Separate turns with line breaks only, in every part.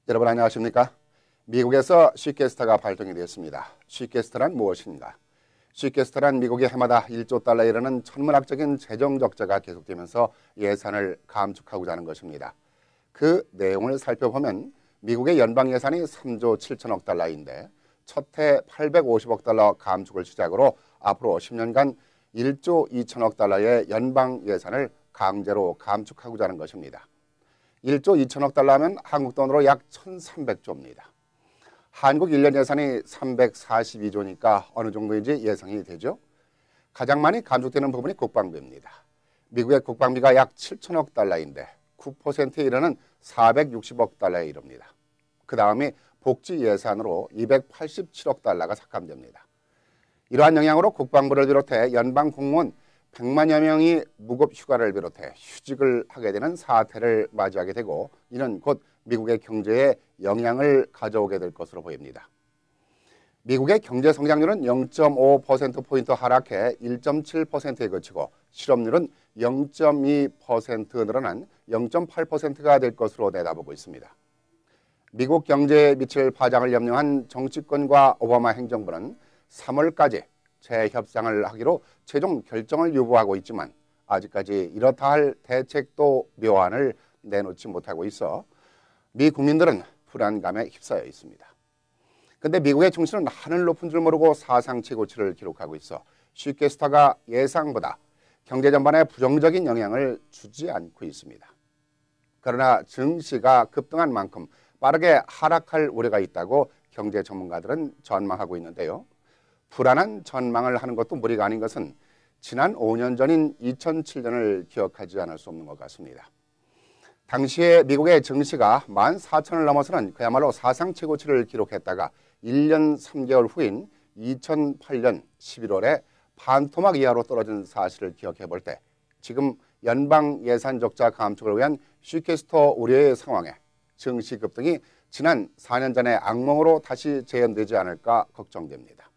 여러분 안녕하십니까? 미국에서 시퀘스터가 발동이 되었습니다. 시퀘스터란 무엇인가? 시퀘스터란 미국이 해마다 1조 달러에 이르는 천문학적인 재정 적자가 계속되면서 예산을 감축하고자 하는 것입니다. 그 내용을 살펴보면 미국의 연방 예산이 3조 7천억 달러인데 첫 해 850억 달러 감축을 시작으로 앞으로 10년간 1조 2천억 달러의 연방 예산을 강제로 감축하고자 하는 것입니다. 1조 2천억 달러 하면 한국 돈으로 약 1,300조입니다. 한국 1년 예산이 342조니까 어느 정도인지 예상이 되죠. 가장 많이 감축되는 부분이 국방비입니다. 미국의 국방비가 약 7천억 달러인데 9%에 이르는 460억 달러에 이릅니다. 그 다음이 복지 예산으로 287억 달러가 삭감됩니다. 이러한 영향으로 국방부를 비롯해 연방 공무원 100만여 명이 무급 휴가를 비롯해 휴직을 하게 되는 사태를 맞이하게 되고 이는 곧 미국의 경제에 영향을 가져오게 될 것으로 보입니다. 미국의 경제 성장률은 0.5%포인트 하락해 1.7%에 그치고 실업률은 0.2% 늘어난 0.8%가 될 것으로 내다보고 있습니다. 미국 경제에 미칠 파장을 염려한 정치권과 오바마 행정부는 3월까지 재협상을 하기로 최종 결정을 유보하고 있지만 아직까지 이렇다 할 대책도 묘안을 내놓지 못하고 있어 미 국민들은 불안감에 휩싸여 있습니다. 그런데 미국의 증시는 하늘 높은 줄 모르고 사상 최고치를 기록하고 있어 시퀘스터가 예상보다 경제 전반에 부정적인 영향을 주지 않고 있습니다. 그러나 증시가 급등한 만큼 빠르게 하락할 우려가 있다고 경제 전문가들은 전망하고 있는데요. 불안한 전망을 하는 것도 무리가 아닌 것은 지난 5년 전인 2007년을 기억하지 않을 수 없는 것 같습니다. 당시에 미국의 증시가 14,000을 넘어서는 그야말로 사상 최고치를 기록했다가 1년 3개월 후인 2008년 11월에 반토막 이하로 떨어진 사실을 기억해 볼 때 지금 연방 예산 적자 감축을 위한 시퀘스터 우려의 상황에 증시 급등이 지난 4년 전의 악몽으로 다시 재현되지 않을까 걱정됩니다.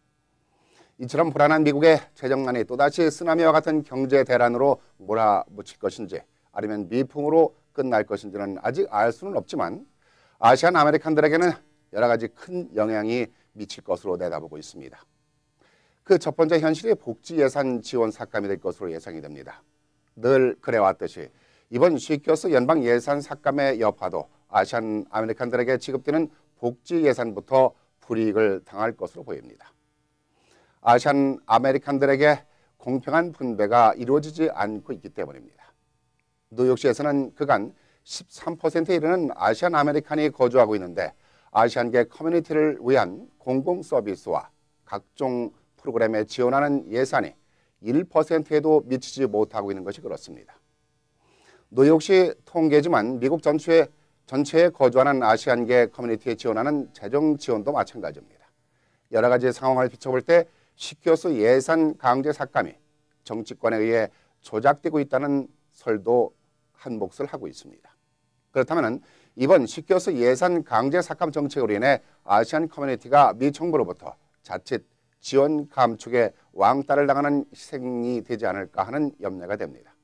이처럼 불안한 미국의 재정난이 또다시 쓰나미와 같은 경제 대란으로 몰아붙일 것인지 아니면 미풍으로 끝날 것인지는 아직 알 수는 없지만 아시안 아메리칸들에게는 여러 가지 큰 영향이 미칠 것으로 내다보고 있습니다. 그 첫 번째 현실이 복지 예산 지원 삭감이 될 것으로 예상이 됩니다. 늘 그래왔듯이 이번 시퀘스터 연방 예산 삭감의 여파도 아시안 아메리칸들에게 지급되는 복지 예산부터 불이익을 당할 것으로 보입니다. 아시안 아메리칸들에게 공평한 분배가 이루어지지 않고 있기 때문입니다. 뉴욕시에서는 그간 13%에 이르는 아시안 아메리칸이 거주하고 있는데 아시안계 커뮤니티를 위한 공공 서비스와 각종 프로그램에 지원하는 예산이 1%에도 미치지 못하고 있는 것이 그렇습니다. 뉴욕시 통계지만 미국 전체에 거주하는 아시안계 커뮤니티에 지원하는 재정 지원도 마찬가지입니다. 여러 가지 상황을 비춰볼 때 시퀘스터 예산 강제 삭감이 정치권에 의해 조작되고 있다는 설도 한 몫을 하고 있습니다. 그렇다면 이번 시퀘스터 예산 강제 삭감 정책으로 인해 아시안 커뮤니티가 미 정부로부터 자칫 지원 감축에 왕따를 당하는 희생이 되지 않을까 하는 염려가 됩니다.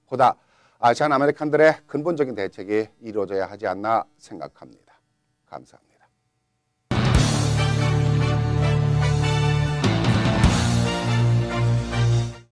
보다 아시안 아메리칸들의 근본적인 대책이 이루어져야 하지 않나 생각합니다. 감사합니다.